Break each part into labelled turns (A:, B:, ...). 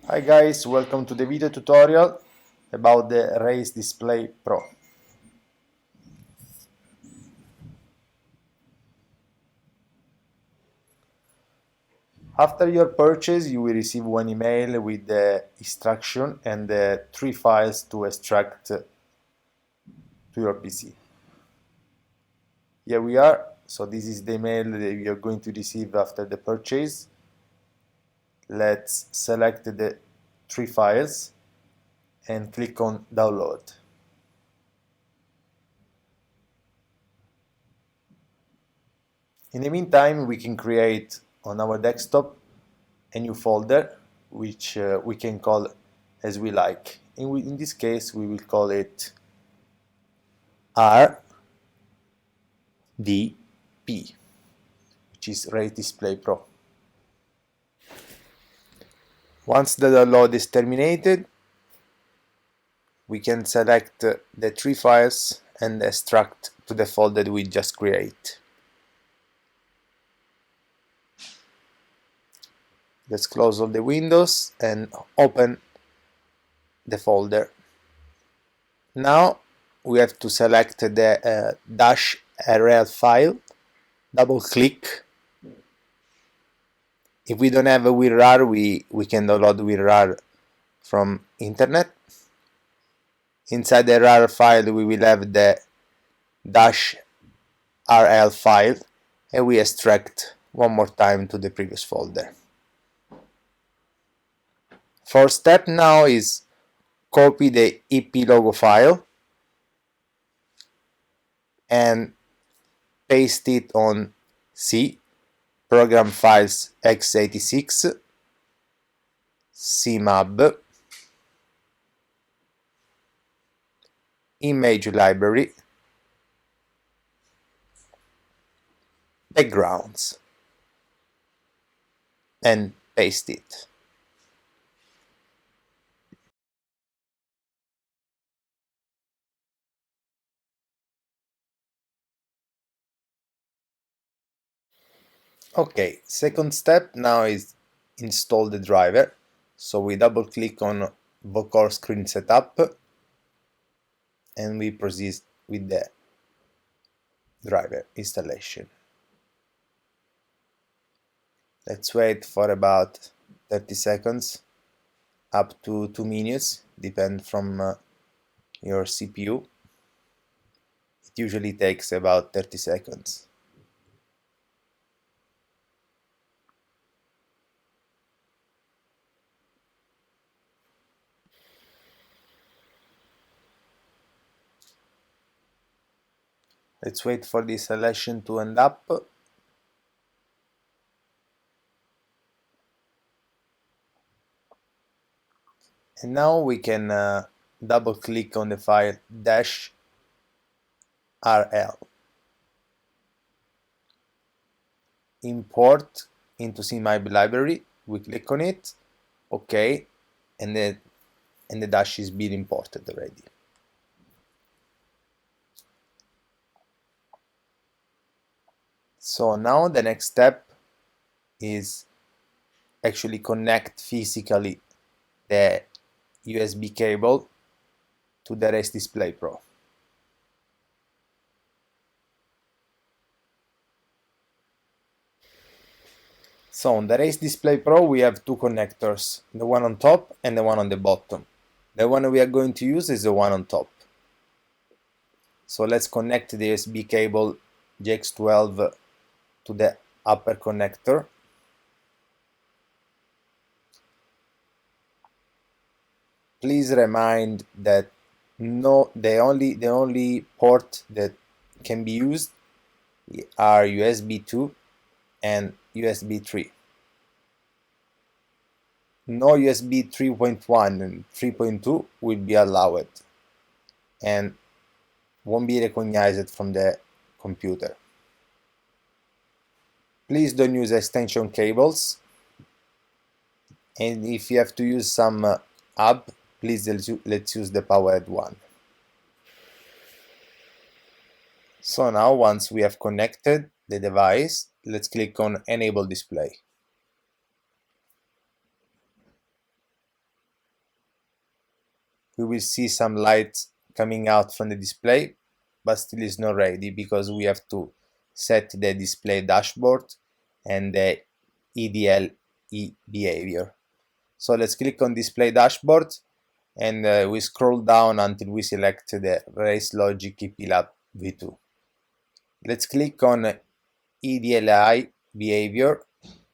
A: Hi guys, welcome to the video tutorial about the Race Display Pro. After your purchase, you will receive one email with the instruction and the 3 files to extract to your PC. Here we are. So this is the email that you're going to receive after the purchase. Let's select the 3 files and click on download. In the meantime, we can create on our desktop a new folder which we can call as we like. In this case, we will call it RDP, which is Race Display Pro. Once the download is terminated, we can select the 3 files and extract to the folder that we just created. Let's close all the windows and open the folder. Now we have to select the -rl file, double click. If we don't have a WinRAR, we can download WinRAR from internet. Inside the RAR file we will have the -rl file and we extract one more time to the previous folder. First step now is copy the EP logo file and paste it on C, Program Files x86, CMAB, Image Library, Backgrounds, and paste it. Okay, second step now is install the driver. So we double click on Vocore Screen Setup and we proceed with the driver installation. Let's wait for about 30 seconds up to 2 minutes, depend from your CPU. It usually takes about 30 seconds. Let's wait for the installation to end up. And now we can double click on the file -rl. Import into CMAB library. We click on it, OK, and the dash is being imported already. So now the next step is actually connect physically the USB cable to the Race Display Pro. So on the Race Display Pro we have two connectors, the one on top and the one on the bottom. The one we are going to use is the one on top. So let's connect the USB cable JX12 to the upper connector. Please remind that the only port that can be used are USB 2 and USB 3. No USB 3.1 and 3.2 will be allowed and won't be recognized from the computer. Please don't use extension cables, and if you have to use some hub, please let's use the powered one. So now once we have connected the device, let's click on Enable Display. we will see some light coming out from the display, but still is not ready because we have to set the display dashboard and the EDLE behavior. So let's click on display dashboard, and we scroll down until we select the RaceLogic EPLab v2. Let's click on EDLI behavior,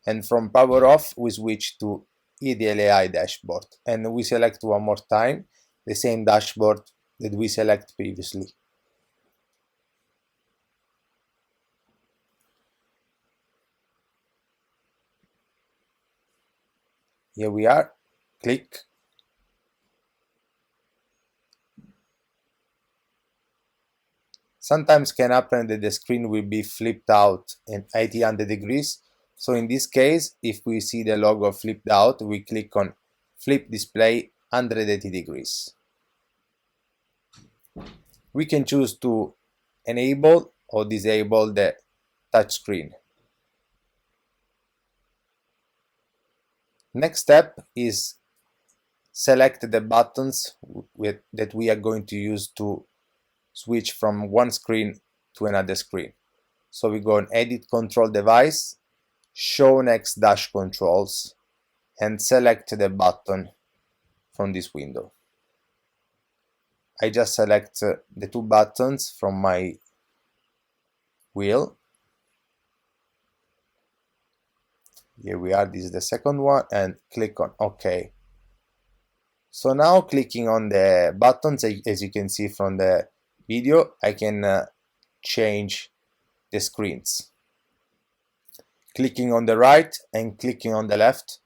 A: and from power off we switch to EDLI dashboard, and we select one more time the same dashboard that we select previously. Here we are, click. Sometimes can happen that the screen will be flipped out in 800 degrees. So in this case, if we see the logo flipped out, we click on flip display 180 degrees. We can choose to enable or disable the touchscreen. Next step is select the buttons that we are going to use to switch from one screen to another screen. So we go on edit control device, show next dash controls, and select the button from this window. I just select the two buttons from my wheel. Here we are, this is the second one, and click on OK. So now clicking on the buttons, as you can see from the video, I can change the screens. Clicking on the right and clicking on the left,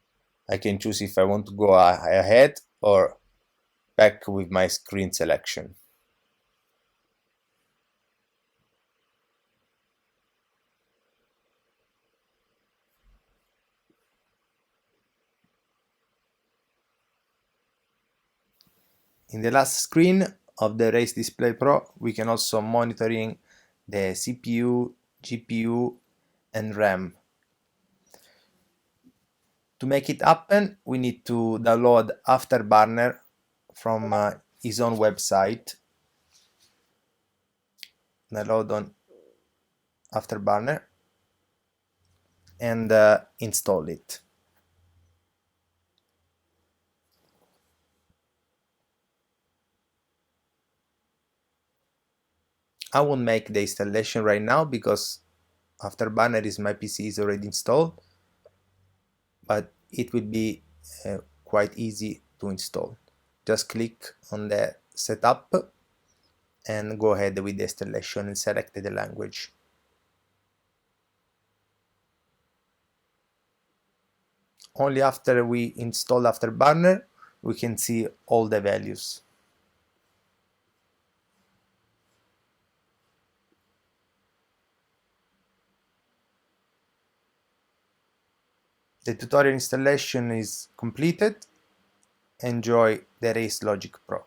A: I can choose if I want to go ahead or back with my screen selection. In the last screen of the Race Display Pro, we can also monitoring the CPU, GPU, and RAM. To make it happen, we need to download Afterburner from his own website. Download on Afterburner and install it. I won't make the installation right now because Afterburner is my PC is already installed, but it will be quite easy to install. Just click on the setup and go ahead with the installation and select the language. Only after we install Afterburner we can see all the values. The tutorial installation is completed. Enjoy the RaceLogic Pro.